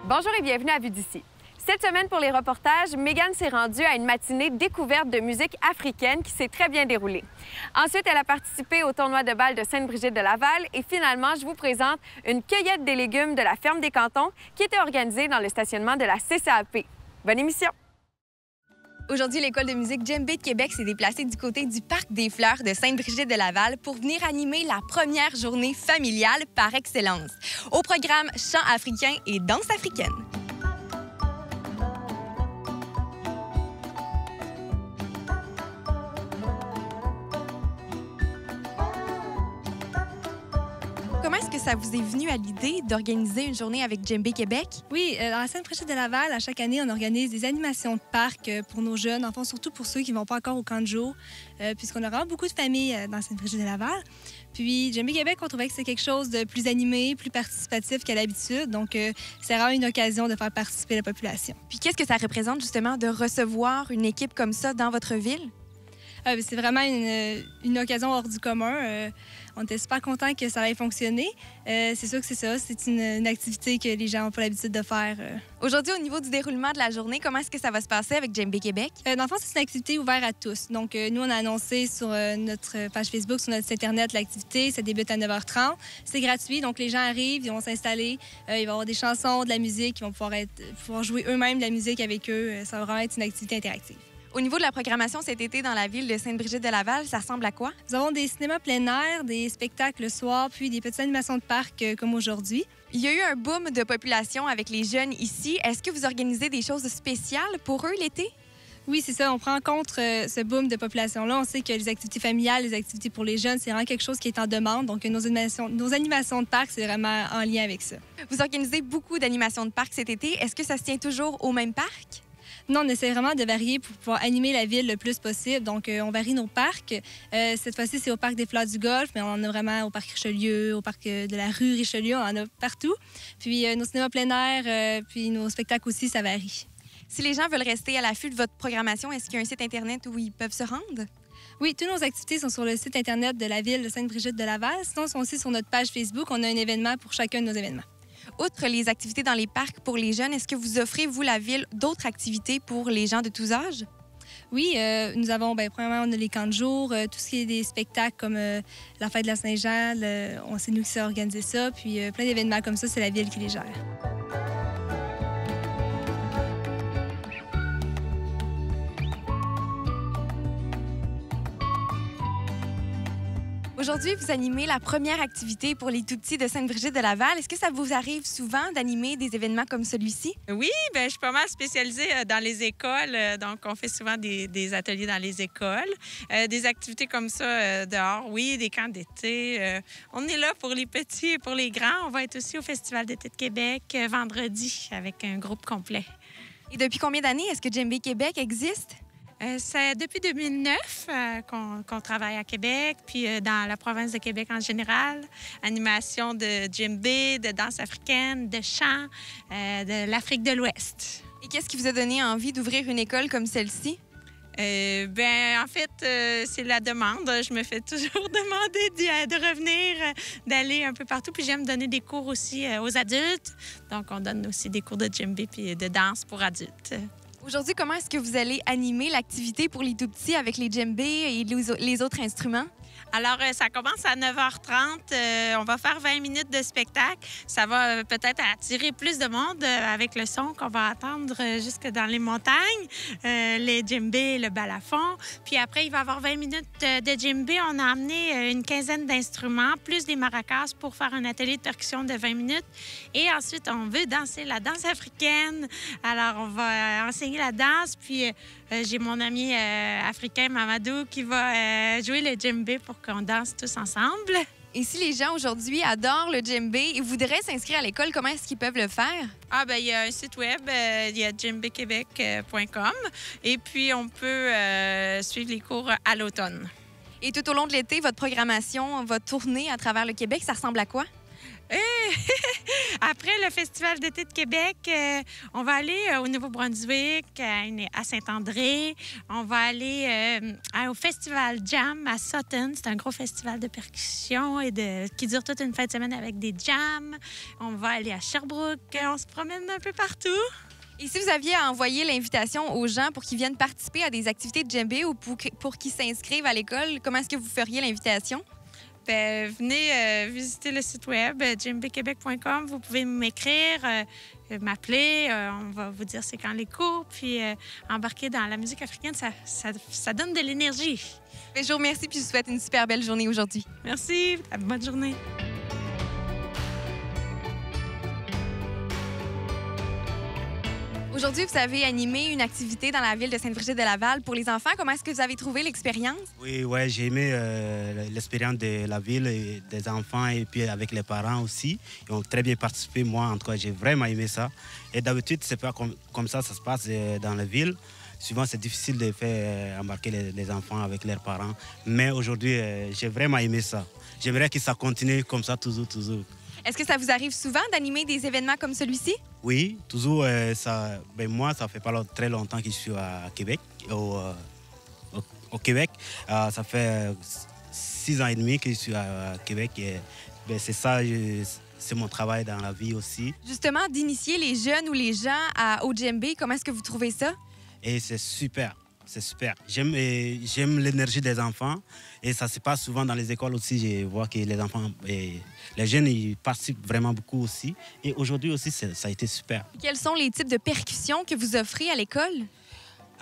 Bonjour et bienvenue à Vue d'ici. Cette semaine, pour les reportages, Mégane s'est rendue à une matinée découverte de musique africaine qui s'est très bien déroulée. Ensuite, elle a participé au tournoi de bal de Sainte-Brigitte de Laval et finalement, je vous présente une cueillette des légumes de la ferme des Cantons qui était organisée dans le stationnement de la CCAP. Bonne émission! Aujourd'hui, l'École de musique Djembé de Québec s'est déplacée du côté du Parc des Fleurs de Sainte-Brigitte de Laval pour venir animer la première journée familiale par excellence. Au programme chant africain et danse africaine. Comment est-ce que ça vous est venu à l'idée d'organiser une journée avec Djembé Québec? Oui, dans la Sainte-Brigitte de Laval, à chaque année, on organise des animations de parc pour nos jeunes, enfin surtout pour ceux qui ne vont pas encore au camp de jour, puisqu'on a vraiment beaucoup de familles dans Sainte-Brigitte de Laval. Puis Djembé Québec, on trouvait que c'est quelque chose de plus animé, plus participatif qu'à l'habitude, donc c'est vraiment une occasion de faire participer la population. Puis qu'est-ce que ça représente justement de recevoir une équipe comme ça dans votre ville? C'est vraiment une occasion hors du commun. On était super contents que ça ait fonctionné. C'est sûr que c'est ça, c'est une activité que les gens n'ont pas l'habitude de faire. Aujourd'hui, au niveau du déroulement de la journée, comment est-ce que ça va se passer avec Djembé Québec? Dans le fond, c'est une activité ouverte à tous. Donc, nous, on a annoncé sur notre page Facebook, sur notre site Internet, l'activité. Ça débute à 9h30. C'est gratuit, donc les gens arrivent, ils vont s'installer. Il va y avoir des chansons, de la musique. Ils vont pouvoir jouer eux-mêmes de la musique avec eux. Ça va vraiment être une activité interactive. Au niveau de la programmation cet été dans la ville de Sainte-Brigitte de Laval, ça ressemble à quoi? Nous avons des cinémas plein air, des spectacles le soir, puis des petites animations de parc comme aujourd'hui. Il y a eu un boom de population avec les jeunes ici. Est-ce que vous organisez des choses spéciales pour eux l'été? Oui, c'est ça. On prend en compte ce boom de population-là. On sait que les activités familiales, les activités pour les jeunes, c'est vraiment quelque chose qui est en demande. Donc, nos animations de parc, c'est vraiment en lien avec ça. Vous organisez beaucoup d'animations de parc cet été. Est-ce que ça se tient toujours au même parc? Non, on essaie vraiment de varier pour pouvoir animer la ville le plus possible. Donc, on varie nos parcs. Cette fois-ci, c'est au Parc des Fleurs du Golfe, mais on en a vraiment au Parc Richelieu, au Parc de la rue Richelieu, on en a partout. Puis, nos cinémas plein air, puis nos spectacles aussi, ça varie. Si les gens veulent rester à l'affût de votre programmation, est-ce qu'il y a un site Internet où ils peuvent se rendre? Oui, toutes nos activités sont sur le site Internet de la ville de Sainte-Brigitte de Laval. Sinon, elles sont aussi sur notre page Facebook. On a un événement pour chacun de nos événements. Outre les activités dans les parcs pour les jeunes, est-ce que vous offrez, vous, la ville, d'autres activités pour les gens de tous âges? Oui, nous avons, premièrement, on a les camps de jour, tout ce qui est des spectacles comme la fête de la Saint-Jean, c'est nous qui sommes organisé ça, puis plein d'événements comme ça, c'est la ville qui les gère. Aujourd'hui, vous animez la première activité pour les tout-petits de Sainte-Brigitte de Laval. Est-ce que ça vous arrive souvent d'animer des événements comme celui-ci? Oui, bien, je suis pas mal spécialisée dans les écoles. Donc, on fait souvent des ateliers dans les écoles. Des activités comme ça dehors, oui, des camps d'été. On est là pour les petits et pour les grands. On va être aussi au Festival d'été de Québec vendredi avec un groupe complet. Et depuis combien d'années est-ce que Djembé Québec existe? C'est depuis 2009 qu'on travaille à Québec, puis dans la province de Québec en général. Animation de djembé, de danse africaine, de chant, de l'Afrique de l'Ouest. Et qu'est-ce qui vous a donné envie d'ouvrir une école comme celle-ci? En fait, c'est la demande. Je me fais toujours demander de revenir, d'aller un peu partout. Puis j'aime donner des cours aussi aux adultes. Donc, on donne aussi des cours de djembé puis de danse pour adultes. Aujourd'hui, comment est-ce que vous allez animer l'activité pour les tout-petits avec les djembés et les autres instruments? Alors, ça commence à 9h30. On va faire 20 minutes de spectacle. Ça va peut-être attirer plus de monde avec le son qu'on va entendre jusque dans les montagnes, les djembés, le balafon. Puis après, il va y avoir 20 minutes de djembé. On a amené une quinzaine d'instruments, plus des maracas pour faire un atelier de percussion de 20 minutes. Et ensuite, on veut danser la danse africaine. Alors, on va enseigner la danse. Puis, j'ai mon ami africain, Mamadou, qui va jouer le djembé pour qu'on danse tous ensemble. Et si les gens aujourd'hui adorent le djembé et voudraient s'inscrire à l'école, comment est-ce qu'ils peuvent le faire? Il y a un site web, il y a djembéquebec.com et puis on peut suivre les cours à l'automne. Et tout au long de l'été, votre programmation va tourner à travers le Québec. Ça ressemble à quoi? Après le Festival d'été de Québec, on va aller au Nouveau-Brunswick, à Saint-André. On va aller au Festival Jam à Sutton. C'est un gros festival de percussion qui dure toute une fin de semaine avec des jams. On va aller à Sherbrooke. On se promène un peu partout. Et si vous aviez à envoyer l'invitation aux gens pour qu'ils viennent participer à des activités de djembé ou pour qu'ils s'inscrivent à l'école, comment est-ce que vous feriez l'invitation? Bien, venez visiter le site web djembéquebec.com. Vous pouvez m'écrire, m'appeler. On va vous dire c'est quand les cours. Puis embarquer dans la musique africaine, ça donne de l'énergie. Je vous remercie puis je vous souhaite une super belle journée aujourd'hui. Merci. Bonne journée. Aujourd'hui, vous avez animé une activité dans la ville de Sainte-Brigitte-de-Laval pour les enfants. Comment est-ce que vous avez trouvé l'expérience? Oui, j'ai aimé l'expérience de la ville et des enfants et puis avec les parents aussi. Ils ont très bien participé. Moi, en tout cas, j'ai vraiment aimé ça. Et d'habitude, c'est pas comme ça se passe dans la ville. Souvent, c'est difficile de faire embarquer les enfants avec leurs parents. Mais aujourd'hui, j'ai vraiment aimé ça. J'aimerais que ça continue comme ça, toujours. Est-ce que ça vous arrive souvent d'animer des événements comme celui-ci? Oui, toujours. Moi, ça fait pas très longtemps que je suis à Québec, au Québec. Ça fait 6 ans et demi que je suis à Québec. Et, c'est ça, c'est mon travail dans la vie aussi. Justement, d'initier les jeunes ou les gens au djembé, comment est-ce que vous trouvez ça? Et c'est super. C'est super. J'aime l'énergie des enfants et ça se passe souvent dans les écoles aussi. Je vois que les enfants et les jeunes ils participent vraiment beaucoup aussi. Et aujourd'hui aussi, ça a été super. Quels sont les types de percussions que vous offrez à l'école?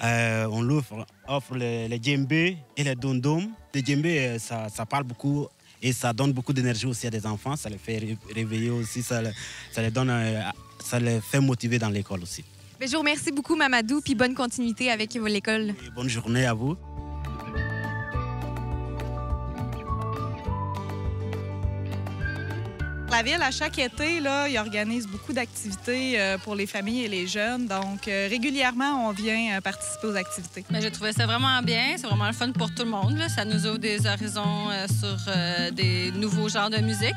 On offre les djembés et les dom-dom. Les djembés, ça parle beaucoup et ça donne beaucoup d'énergie aussi à des enfants. Ça les fait réveiller aussi. Ça les fait motiver dans l'école aussi. Je vous remercie beaucoup, Mamadou, puis bonne continuité avec l'école. Bonne journée à vous. La ville, à chaque été, là, il organise beaucoup d'activités pour les familles et les jeunes. Donc, régulièrement, on vient participer aux activités. Mais j'ai trouvé ça vraiment bien. C'est vraiment le fun pour tout le monde, là. Ça nous ouvre des horizons sur des nouveaux genres de musique.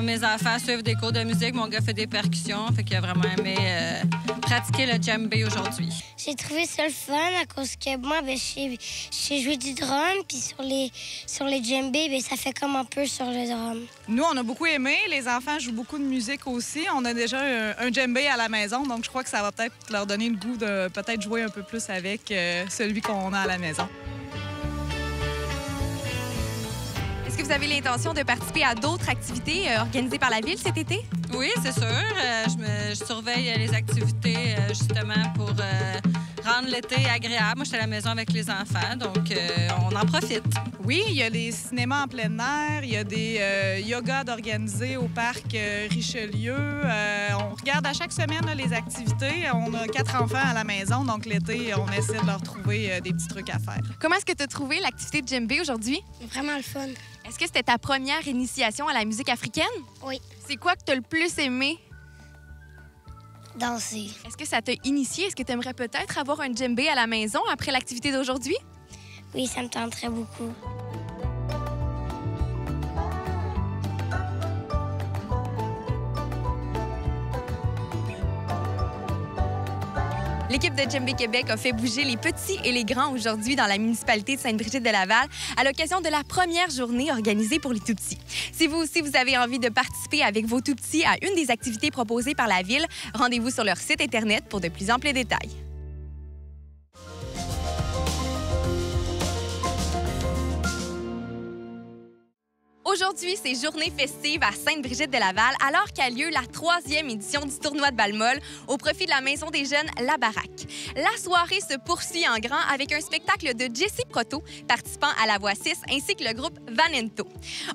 Mes enfants suivent des cours de musique. Mon gars fait des percussions. Fait qu'il a vraiment aimé pratiquer le djembé aujourd'hui. J'ai trouvé ça le fun à cause que moi, j'ai joué du drum. Puis sur les djembés, ça fait comme un peu sur le drum. Nous, on a beaucoup aimé. Les enfants jouent beaucoup de musique aussi. On a déjà un djembé à la maison. Donc, je crois que ça va peut-être leur donner le goût de peut-être jouer un peu plus avec celui qu'on a à la maison. Est-ce que vous avez l'intention de participer à d'autres activités organisées par la ville cet été? Oui, c'est sûr. Je surveille les activités justement pour rendre l'été agréable. Moi, je suis à la maison avec les enfants, donc on en profite. Oui, il y a des cinémas en plein air, il y a des yogas d'organisés au parc Richelieu. On regarde à chaque semaine là, les activités. On a 4 enfants à la maison, donc l'été, on essaie de leur trouver des petits trucs à faire. Comment est-ce que tu as trouvé l'activité de djembé aujourd'hui? Vraiment le fun. Est-ce que c'était ta première initiation à la musique africaine? Oui. C'est quoi que tu as le plus aimé? Danser. Est-ce que ça t'a initié? Est-ce que tu aimerais peut-être avoir un djembé à la maison après l'activité d'aujourd'hui? Oui, ça me tenterait beaucoup. L'équipe de Djembé Québec a fait bouger les petits et les grands aujourd'hui dans la municipalité de Sainte-Brigitte-de-Laval à l'occasion de la première journée organisée pour les tout-petits. Si vous aussi vous avez envie de participer avec vos tout-petits à une des activités proposées par la Ville, rendez-vous sur leur site Internet pour de plus amples détails. Aujourd'hui, c'est journée festive à Sainte-Brigitte-de-Laval, alors qu'a lieu la 3e édition du tournoi de balle-molle au profit de la Maison des Jeunes La Baraque. La soirée se poursuit en grand avec un spectacle de Jessie Proto, participant à la voix 6, ainsi que le groupe Vanento.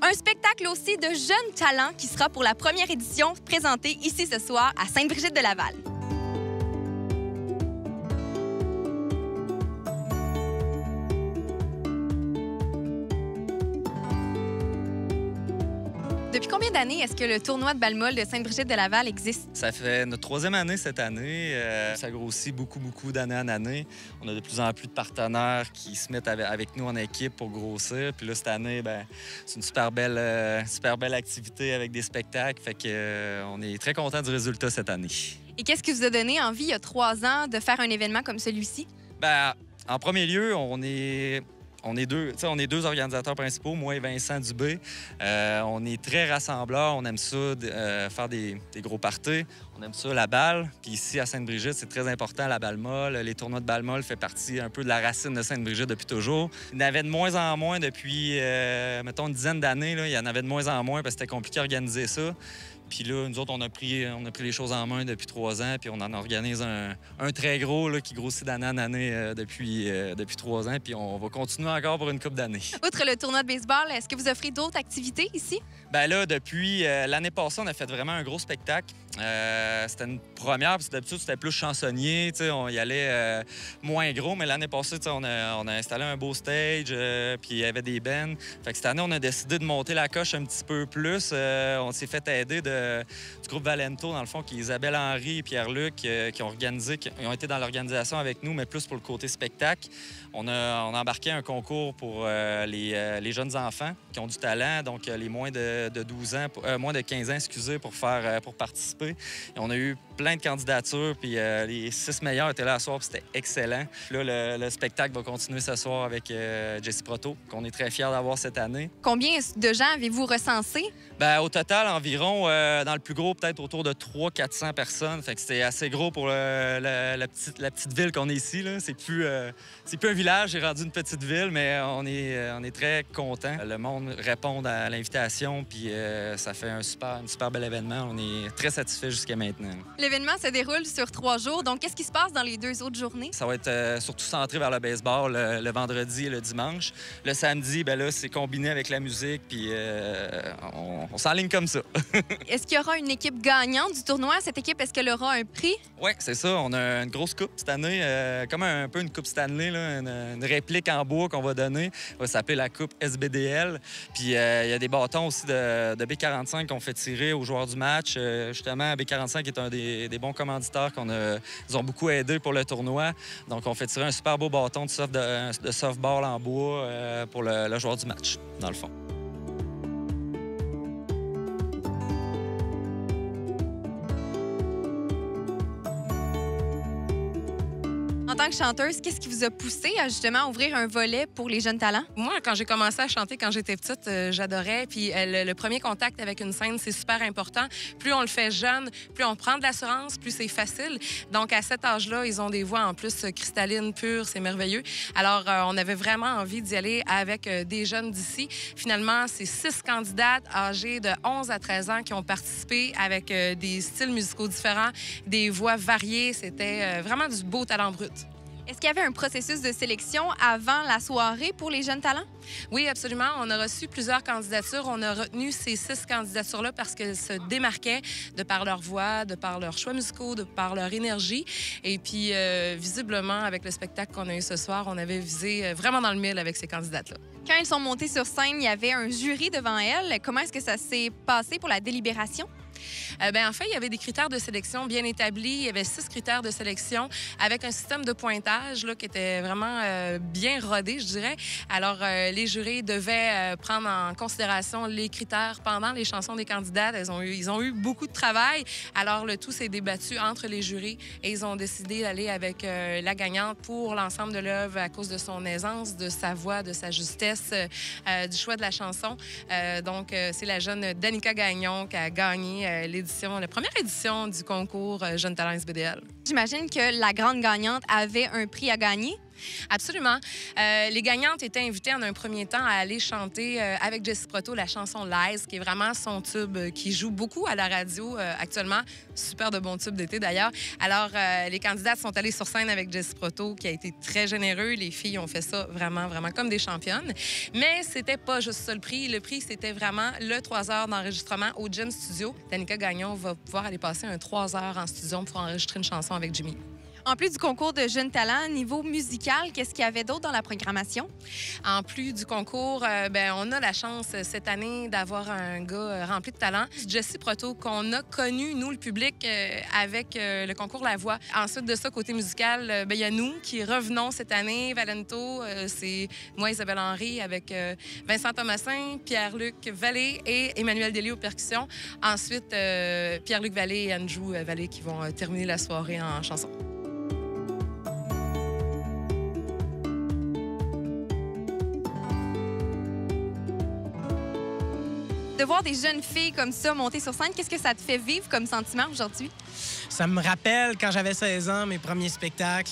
Un spectacle aussi de jeunes talents qui sera pour la première édition présenté ici ce soir à Sainte-Brigitte-de-Laval. Depuis combien d'années est-ce que le tournoi de balle-molle de Sainte-Brigitte-de-Laval existe? Ça fait notre 3e année cette année. Ça grossit beaucoup d'année en année. On a de plus en plus de partenaires qui se mettent avec nous en équipe pour grossir. Puis là, cette année, c'est une super belle activité avec des spectacles. Fait que, on est très contents du résultat cette année. Et qu'est-ce qui vous a donné envie, il y a 3 ans, de faire un événement comme celui-ci? En premier lieu, on est deux organisateurs principaux, moi et Vincent Dubé. On est très rassembleurs. On aime ça, faire des gros parties. On aime ça, la balle. Puis ici, à Sainte-Brigitte, c'est très important, la balle molle. Les tournois de balle molle font partie un peu de la racine de Sainte-Brigitte depuis toujours. Il y en avait de moins en moins depuis, mettons, une dizaine d'années. Là. Il y en avait de moins en moins parce que c'était compliqué à organiser ça. Puis là, nous autres, on a pris les choses en main depuis 3 ans, puis on en organise un très gros là, qui grossit d'année en année depuis 3 ans, puis on va continuer encore pour une couple d'années. Outre le tournoi de baseball, est-ce que vous offrez d'autres activités ici? Bien là, depuis l'année passée, on a fait vraiment un gros spectacle. C'était une première, parce que d'habitude, c'était plus chansonnier, on y allait moins gros, mais l'année passée, on a installé un beau stage, puis il y avait des bands. Fait que cette année, on a décidé de monter la coche un petit peu plus. On s'est fait aider du groupe Valento, dans le fond, qui est Isabelle Henry et Pierre-Luc, qui ont été dans l'organisation avec nous, mais plus pour le côté spectacle. On a embarqué un concours pour les jeunes enfants qui ont du talent, donc les moins de 12 ans, moins de 15 ans, excusez, pour participer. Et on a eu plein de candidatures, puis les 6 meilleurs étaient là ce soir, puis c'était excellent. Puis là, le spectacle va continuer ce soir avec Jessie Proto, qu'on est très fiers d'avoir cette année. Combien de gens avez-vous recensé? Au total, environ, dans le plus gros, peut-être autour de 300-400 personnes. Fait que c'était assez gros pour la petite ville qu'on est ici. C'est plus un village, c'est rendu une petite ville, mais on est très contents. Le monde répond à l'invitation, puis ça fait un super bel événement. On est très satisfaits jusqu'à maintenant. L'événement se déroule sur 3 jours, donc qu'est-ce qui se passe dans les 2 autres journées? Ça va être surtout centré vers le baseball le vendredi et le dimanche. Le samedi, là, c'est combiné avec la musique, puis on s'enligne comme ça. Est-ce qu'il y aura une équipe gagnante du tournoi? Cette équipe, est-ce qu'elle aura un prix? Oui, c'est ça. On a une grosse coupe cette année, comme un peu une coupe Stanley, là, une réplique en bois qu'on va donner. Ça va s'appeler la coupe SBDL. Puis il y a des bâtons aussi de B45 qu'on fait tirer aux joueurs du match. Justement, B45 est un des bons commanditaires ils ont beaucoup aidé pour le tournoi. Donc, on fait tirer un super beau bâton de softball en bois pour le joueur du match, dans le fond. En tant que chanteuse, qu'est-ce qui vous a poussé à justement ouvrir un volet pour les jeunes talents? Moi, quand j'ai commencé à chanter quand j'étais petite, j'adorais. Puis le premier contact avec une scène, c'est super important. Plus on le fait jeune, plus on prend de l'assurance, plus c'est facile. Donc, à cet âge-là, ils ont des voix en plus cristallines, pures, c'est merveilleux. Alors, on avait vraiment envie d'y aller avec des jeunes d'ici. Finalement, c'est 6 candidates âgées de 11 à 13 ans qui ont participé avec des styles musicaux différents, des voix variées. C'était vraiment du beau talent brut. Est-ce qu'il y avait un processus de sélection avant la soirée pour les jeunes talents? Oui, absolument. On a reçu plusieurs candidatures. On a retenu ces 6 candidatures-là parce qu'elles se démarquaient de par leur voix, de par leurs choix musicaux, de par leur énergie. Et puis, visiblement, avec le spectacle qu'on a eu ce soir, on avait visé vraiment dans le mille avec ces candidates-là. Quand elles sont montées sur scène, il y avait un jury devant elles. Comment est-ce que ça s'est passé pour la délibération? En fait, il y avait des critères de sélection bien établis. Il y avait 6 critères de sélection avec un système de pointage là, qui était vraiment bien rodé, je dirais. Alors, les jurés devaient prendre en considération les critères pendant les chansons des candidates. Ils ont eu beaucoup de travail. Alors, le tout s'est débattu entre les jurés et ils ont décidé d'aller avec la gagnante pour l'ensemble de l'œuvre à cause de son aisance, de sa voix, de sa justesse, du choix de la chanson. Donc, c'est la jeune Danica Gagnon qui a gagné la première édition du concours Jeunes Talents SBDL. J'imagine que la grande gagnante avait un prix à gagner. Absolument. Les gagnantes étaient invitées en un premier temps à aller chanter avec Jessie Proto la chanson Lies, qui est vraiment son tube qui joue beaucoup à la radio actuellement. Super de bon tube d'été d'ailleurs. Alors, les candidates sont allées sur scène avec Jessie Proto, qui a été très généreux. Les filles ont fait ça vraiment comme des championnes. Mais c'était pas juste ça le prix. Le prix, c'était vraiment le 3 heures d'enregistrement au Gym Studio. Danica Gagnon va pouvoir aller passer un 3 heures en studio pour enregistrer une chanson avec Jimmy. En plus du concours de jeunes talents, niveau musical, qu'est-ce qu'il y avait d'autre dans la programmation? En plus du concours, on a la chance cette année d'avoir un gars rempli de talent, Jesse Proto, qu'on a connu, nous, le public, avec le concours La Voix. Ensuite de ça, côté musical, il y a nous qui revenons cette année. Valento, c'est moi, Isabelle Henry, avec Vincent Thomasin, Pierre-Luc Vallée et Emmanuel Delis aux percussions. Ensuite, Pierre-Luc Vallée et Andrew Vallée qui vont terminer la soirée en chanson. De voir des jeunes filles comme ça monter sur scène, qu'est-ce que ça te fait vivre comme sentiment aujourd'hui? Ça me rappelle quand j'avais 16 ans, mes premiers spectacles,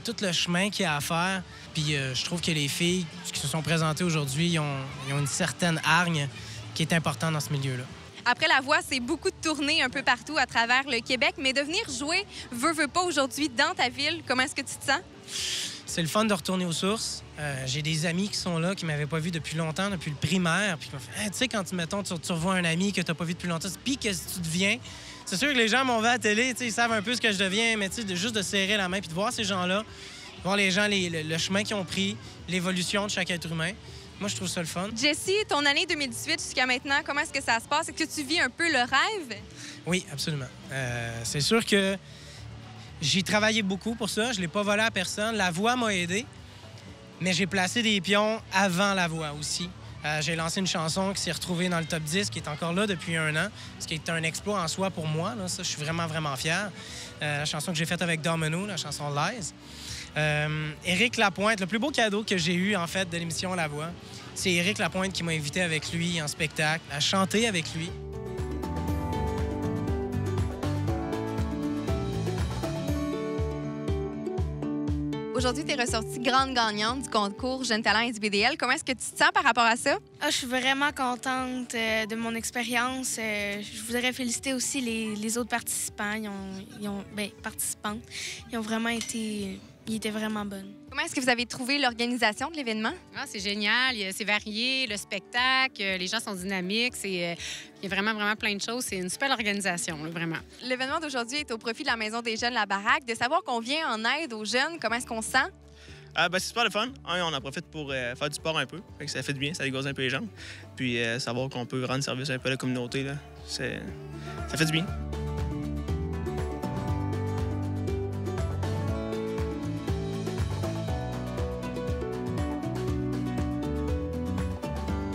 tout le chemin qu'il y a à faire. Puis je trouve que les filles qui se sont présentées aujourd'hui, ils ont une certaine hargne qui est importante dans ce milieu-là. Après La Voix, c'est beaucoup de tournées un peu partout à travers le Québec, mais de venir jouer veux pas aujourd'hui dans ta ville, comment est-ce que tu te sens? C'est le fun de retourner aux sources. J'ai des amis qui sont là, qui m'avaient pas vu depuis longtemps, depuis le primaire. Puis ils m'ont fait, tu sais, quand tu revois un ami que t'as pas vu depuis longtemps, puis que tu deviens. C'est sûr que les gens m'ont vu à la télé, ils savent un peu ce que je deviens, mais juste de serrer la main puis de voir ces gens-là, voir les gens, le chemin qu'ils ont pris, l'évolution de chaque être humain. Moi, je trouve ça le fun. Jessie, ton année 2018 jusqu'à maintenant, comment est-ce que ça se passe? Est-ce que tu vis un peu le rêve? Oui, absolument. C'est sûr que j'ai travaillé beaucoup pour ça. Je l'ai pas volé à personne. La Voix m'a aidé, mais j'ai placé des pions avant La Voix aussi. J'ai lancé une chanson qui s'est retrouvée dans le top 10, qui est encore là depuis 1 an, ce qui est un exploit en soi pour moi. Là. Ça, je suis vraiment, vraiment fier. La chanson que j'ai faite avec Domino, la chanson Lies. Éric Lapointe, le plus beau cadeau que j'ai eu, en fait, de l'émission La Voix, c'est Éric Lapointe qui m'a invité avec lui en spectacle, à chanter avec lui. Aujourd'hui, tu es ressortie grande gagnante du concours Jeunes Talents SBDL. Comment est-ce que tu te sens par rapport à ça? Je suis vraiment contente de mon expérience. Je voudrais féliciter aussi les autres participants. Participantes. Ils ont vraiment été... Ils étaient vraiment bonnes. Comment est-ce que vous avez trouvé l'organisation de l'événement? C'est génial. C'est varié, le spectacle, les gens sont dynamiques. Il y a vraiment, vraiment plein de choses. C'est une super organisation, là, vraiment. L'événement d'aujourd'hui est au profit de la Maison des jeunes La Baraque. De savoir qu'on vient en aide aux jeunes, comment est-ce qu'on se sent? C'est super le fun. On en profite pour faire du sport un peu. Ça fait du bien, ça dégage un peu les jambes. Puis savoir qu'on peut rendre service un peu à la communauté, là, ça fait du bien.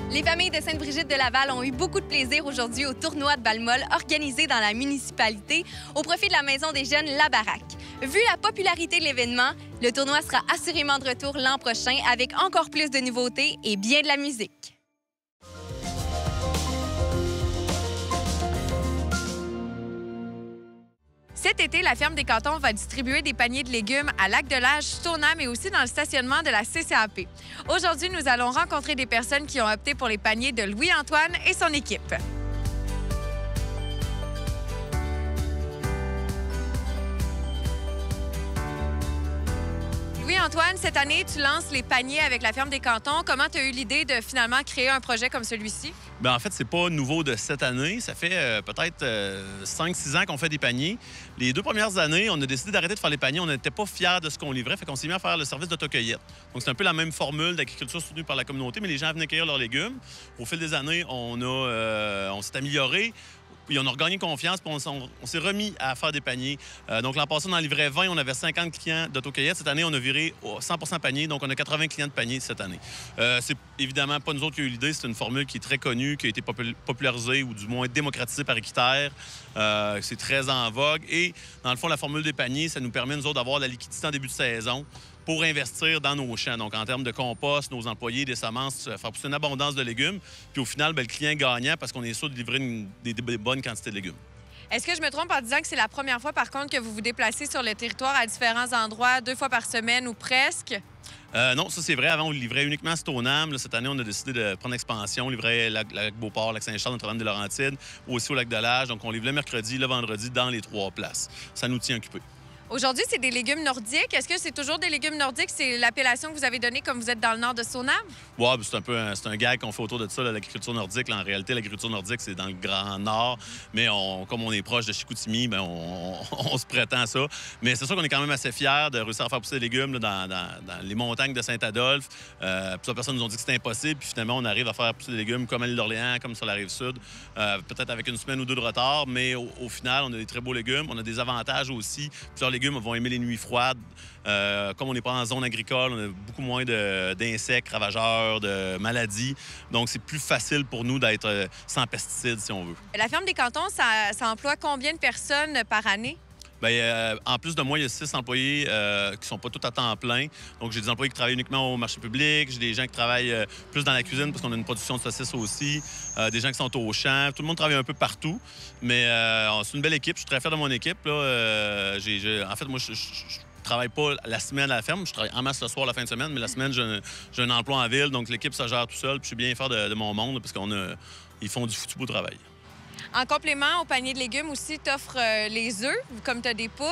Les familles de Sainte-Brigitte de Laval ont eu beaucoup de plaisir aujourd'hui au tournoi de balle-molle organisé dans la municipalité au profit de la Maison des jeunes La Baraque. Vu la popularité de l'événement, le tournoi sera assurément de retour l'an prochain avec encore plus de nouveautés et bien de la musique. Cet été, la Ferme des Cantons va distribuer des paniers de légumes à Lac-de-L'Âge, Stoneham mais aussi dans le stationnement de la CCAP. Aujourd'hui, nous allons rencontrer des personnes qui ont opté pour les paniers de Louis-Antoine et son équipe. Louis-Antoine, cette année, tu lances les paniers avec la Ferme des Cantons. Comment tu as eu l'idée de finalement créer un projet comme celui-ci? En fait, c'est pas nouveau de cette année. Ça fait peut-être 5-6 ans qu'on fait des paniers. Les 2 premières années, on a décidé d'arrêter de faire les paniers. On n'était pas fiers de ce qu'on livrait, fait qu'on s'est mis à faire le service d'autocueillette. Donc, c'est un peu la même formule d'agriculture soutenue par la communauté, mais les gens venaient cueillir leurs légumes. Au fil des années, on s'est amélioré. Puis on a regagné confiance, puis on s'est remis à faire des paniers. Donc l'an passé, on en livrait 20, on avait 50 clients d'autocueillette. Cette année, on a viré 100 panier, donc on a 80 clients de panier cette année. C'est évidemment pas nous autres qui avons eu l'idée, c'est une formule qui est très connue, qui a été popularisée ou du moins démocratisée par Équiterre. C'est très en vogue. Et dans le fond, la formule des paniers, ça nous permet, nous autres, d'avoir la liquidité en début de saison pour investir dans nos champs. Donc, en termes de compost, nos employés, des semences, faire pousser une abondance de légumes. Puis au final, le client est gagnant parce qu'on est sûr de livrer des bonnes quantités de légumes. Est-ce que je me trompe en disant que c'est la première fois, par contre, que vous vous déplacez sur le territoire à différents endroits, 2 fois par semaine ou presque? Non, ça c'est vrai. Avant, on livrait uniquement à Stoneham. Là, cette année, on a décidé de prendre expansion. On livrait Lac-Beauport, Lac-Saint-Charles, Notre-Dame-des-Laurentides, aussi au Lac-de-L'Âge. Donc, on livre le mercredi, le vendredi dans les 3 places. Ça nous tient occupés. Aujourd'hui, c'est des légumes nordiques. Est-ce que c'est toujours des légumes nordiques? C'est l'appellation que vous avez donnée comme vous êtes dans le nord de Stoneham? Oui, c'est un peu c'est un gag qu'on fait autour de ça, l'agriculture nordique. Là, en réalité, l'agriculture nordique, c'est dans le Grand Nord. Mais comme on est proche de Chicoutimi, bien, on se prétend à ça. Mais c'est sûr qu'on est quand même assez fiers de réussir à faire pousser des légumes là, dans les montagnes de Saint-Adolphe. Plusieurs personnes nous ont dit que c'était impossible. Puis finalement, on arrive à faire pousser des légumes comme à l'île d'Orléans, comme sur la Rive-Sud. Peut-être avec une semaine ou deux de retard. Mais au final, on a des très beaux légumes. On a des avantages aussi. Plusieurs légumes vont aimer les nuits froides. Comme on n'est pas en zone agricole, on a beaucoup moins d'insectes, ravageurs, de maladies. Donc, c'est plus facile pour nous d'être sans pesticides, si on veut. La ferme des Cantons, ça emploie combien de personnes par année? Bien, en plus de moi, il y a 6 employés qui ne sont pas tous à temps plein. Donc, j'ai des employés qui travaillent uniquement au marché public. J'ai des gens qui travaillent plus dans la cuisine parce qu'on a une production de saucisses aussi. Des gens qui sont au champ. Tout le monde travaille un peu partout. Mais c'est une belle équipe. Je suis très fier de mon équipe. Là. En fait, moi, je travaille pas la semaine à la ferme. Je travaille en masse le soir, la fin de semaine. Mais la semaine, j'ai un emploi en ville. Donc, l'équipe se gère tout seul. Puis, je suis bien fier de mon monde parce qu'ils font du foutu beau travail. En complément au panier de légumes aussi, tu offres les œufs, comme tu as des poules.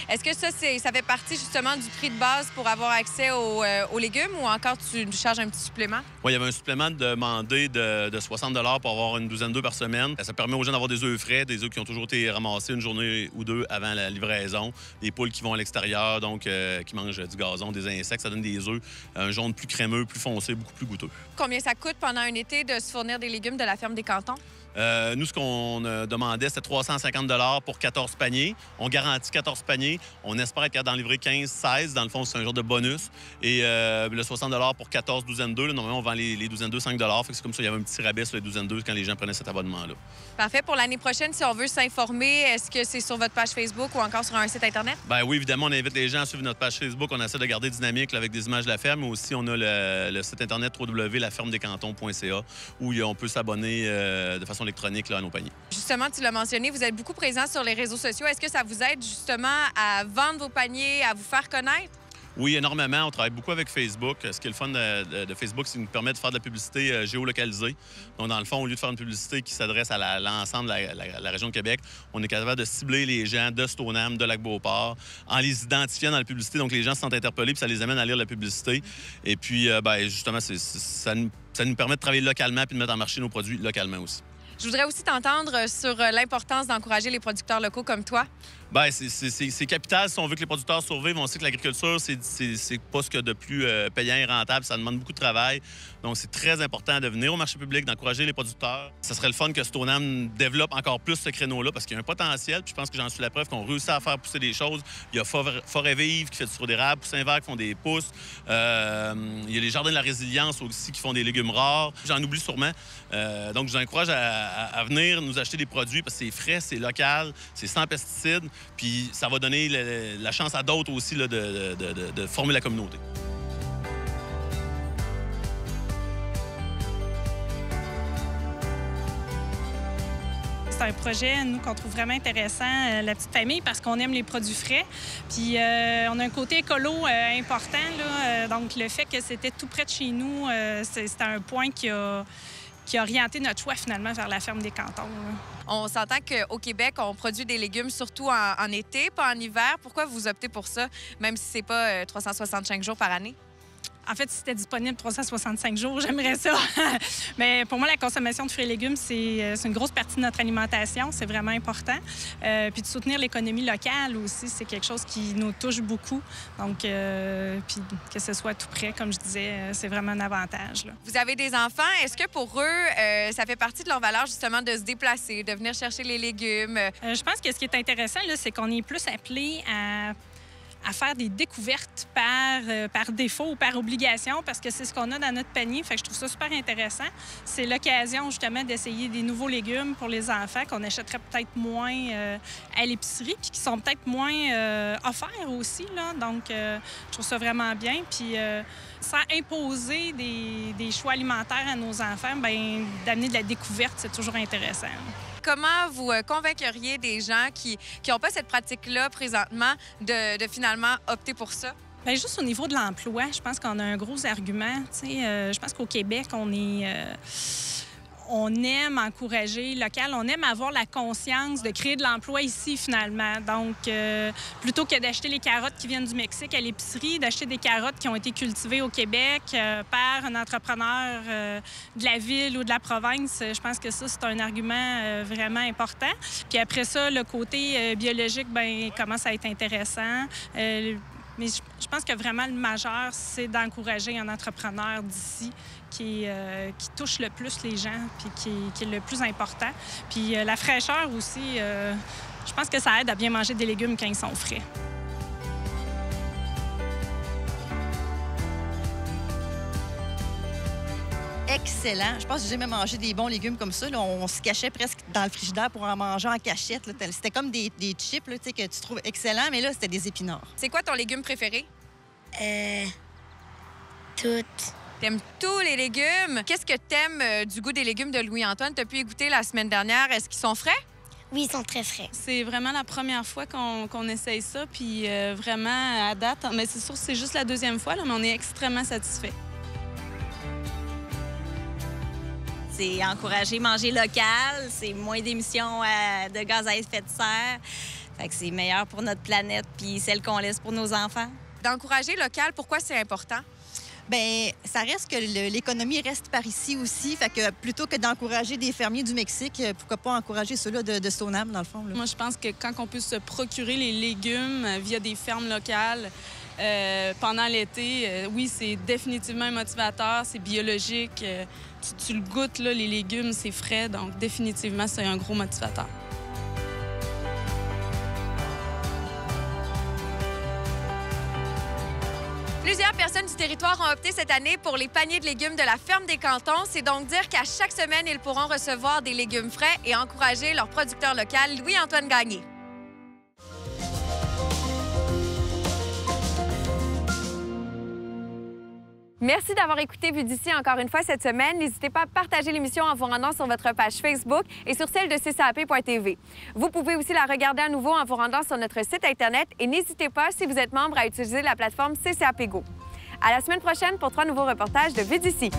Est-ce que ça fait partie justement du prix de base pour avoir accès aux légumes ou encore tu charges un petit supplément? Oui, il y avait un supplément demandé de 60 $ pour avoir une douzaine d'œufs par semaine. Ça permet aux gens d'avoir des œufs frais, des œufs qui ont toujours été ramassés une journée ou deux avant la livraison. Des poules qui vont à l'extérieur, donc qui mangent du gazon, des insectes. Ça donne des œufs, un jaune plus crémeux, plus foncé, beaucoup plus goûteux. Combien ça coûte pendant un été de se fournir des légumes de la ferme des Cantons? Nous, ce qu'on demandait, c'était 350 $ pour 14 paniers. On garantit 14 paniers. On espère être capable d'en livrer 15-16. Dans le fond, c'est un genre de bonus. Et le 60 $ pour 14 douzaines d'œufs. Normalement, on vend les douzaines d'œufs 5 $. Fait que c'est comme ça, il y avait un petit rabais sur les douzaines d'œufs quand les gens prenaient cet abonnement-là. Parfait. Pour l'année prochaine, si on veut s'informer, est-ce que c'est sur votre page Facebook ou encore sur un site Internet? Bien oui, évidemment, on invite les gens à suivre notre page Facebook. On essaie de garder dynamique là, avec des images de la ferme. Mais aussi, on a le site Internet www.lafermedescantons.ca où on peut s'abonner de façon électronique là, à nos paniers. Justement, tu l'as mentionné, vous êtes beaucoup présent sur les réseaux sociaux. Est-ce que ça vous aide justement à vendre vos paniers, à vous faire connaître? Oui, énormément. On travaille beaucoup avec Facebook. Ce qui est le fun de Facebook, c'est qu'il nous permet de faire de la publicité géolocalisée. Donc, dans le fond, au lieu de faire une publicité qui s'adresse à l'ensemble de la région de Québec, on est capable de cibler les gens de Stoneham, de Lac-Beauport, en les identifiant dans la publicité. Donc, les gens se sentent interpellés puis ça les amène à lire la publicité. Et puis, justement, ça nous permet de travailler localement puis de mettre en marché nos produits localement aussi. Je voudrais aussi t'entendre sur l'importance d'encourager les producteurs locaux comme toi. Bien, c'est capital si on veut que les producteurs survivent. On sait que l'agriculture, c'est pas ce qu'il y a de plus payant et rentable. Ça demande beaucoup de travail. Donc, c'est très important de venir au marché public, d'encourager les producteurs. Ça serait le fun que Stoneham développe encore plus ce créneau-là parce qu'il y a un potentiel. Puis je pense que j'en suis la preuve qu'on réussit à faire pousser des choses. Il y a Forêt Vive qui fait du sirop d'érable, Poussin Vert qui font des pousses. Il y a les Jardins de la Résilience aussi qui font des légumes rares. J'en oublie sûrement. Donc, je vous encourage à venir nous acheter des produits parce que c'est frais, c'est local, c'est sans pesticides. Puis ça va donner la chance à d'autres aussi là, de former la communauté. C'est un projet, nous, qu'on trouve vraiment intéressant, la petite famille, parce qu'on aime les produits frais. Puis on a un côté écolo important, là. Donc le fait que c'était tout près de chez nous, c'était un point qui a orienté notre choix finalement vers la ferme des Cantons. Là. On s'entend qu'au Québec, on produit des légumes surtout en été, pas en hiver. Pourquoi vous optez pour ça, même si c'est pas 365 jours par année? En fait, si c'était disponible 365 jours, j'aimerais ça. Mais pour moi, la consommation de fruits et légumes, c'est une grosse partie de notre alimentation. C'est vraiment important. Puis de soutenir l'économie locale aussi, c'est quelque chose qui nous touche beaucoup. Donc, puis que ce soit tout près, comme je disais, c'est vraiment un avantage. Là. Vous avez des enfants. Est-ce que pour eux, ça fait partie de leur valeur justement de se déplacer, de venir chercher les légumes? Je pense que ce qui est intéressant, là, c'est qu'on est plus appelé à faire des découvertes par défaut ou par obligation, parce que c'est ce qu'on a dans notre panier. Fait que je trouve ça super intéressant. C'est l'occasion, justement, d'essayer des nouveaux légumes pour les enfants qu'on achèterait peut-être moins à l'épicerie, puis qui sont peut-être moins offerts aussi, là. Donc, je trouve ça vraiment bien. Puis, sans imposer des choix alimentaires à nos enfants, bien, d'amener de la découverte, c'est toujours intéressant. Comment vous convainceriez des gens qui n'ont pas cette pratique-là présentement de finalement opter pour ça? Bien, juste au niveau de l'emploi, je pense qu'on a un gros argument. Je pense qu'au Québec, on on aime encourager local, on aime avoir la conscience de créer de l'emploi ici, finalement. Donc, plutôt que d'acheter les carottes qui viennent du Mexique à l'épicerie, d'acheter des carottes qui ont été cultivées au Québec par un entrepreneur de la ville ou de la province, je pense que ça, c'est un argument vraiment important. Puis après ça, le côté biologique, bien, commence à être intéressant. Mais je pense que vraiment le majeur, c'est d'encourager un entrepreneur d'ici qui touche le plus les gens puis qui est le plus important. Puis la fraîcheur aussi, je pense que ça aide à bien manger des légumes quand ils sont frais. Excellent. Je pense que j'ai jamais mangé des bons légumes comme ça. Là, on se cachait presque dans le frigidaire pour en manger en cachette. C'était comme des chips là, que tu trouves excellents, mais là, c'était des épinards. C'est quoi ton légume préféré? Toutes. T'aimes tous les légumes. Qu'est-ce que t'aimes du goût des légumes de Louis-Antoine? T'as pu y goûter la semaine dernière. Est-ce qu'ils sont frais? Oui, ils sont très frais. C'est vraiment la première fois qu'on essaye ça, puis vraiment, à date, mais c'est sûr que c'est juste la deuxième fois, là, mais on est extrêmement satisfaits. C'est encourager manger local, c'est moins d'émissions de gaz à effet de serre. Fait que c'est meilleur pour notre planète puis celle qu'on laisse pour nos enfants. D'encourager local, pourquoi c'est important? Bien, ça reste que l'économie reste par ici aussi. Fait que plutôt que d'encourager des fermiers du Mexique, pourquoi pas encourager ceux-là de Stoneham, dans le fond. Là. Moi, je pense que quand on peut se procurer les légumes via des fermes locales pendant l'été, oui, c'est définitivement un motivateur, c'est biologique. Tu le goûtes, là, les légumes, c'est frais, donc définitivement, c'est un gros motivateur. Plusieurs personnes du territoire ont opté cette année pour les paniers de légumes de la Ferme des Cantons. C'est donc dire qu'à chaque semaine, ils pourront recevoir des légumes frais et encourager leur producteur local, Louis-Antoine Gagné. Merci d'avoir écouté Vue d'ici encore une fois cette semaine. N'hésitez pas à partager l'émission en vous rendant sur votre page Facebook et sur celle de ccap.tv. Vous pouvez aussi la regarder à nouveau en vous rendant sur notre site Internet et n'hésitez pas, si vous êtes membre, à utiliser la plateforme CCAP Go. À la semaine prochaine pour 3 nouveaux reportages de Vue d'ici.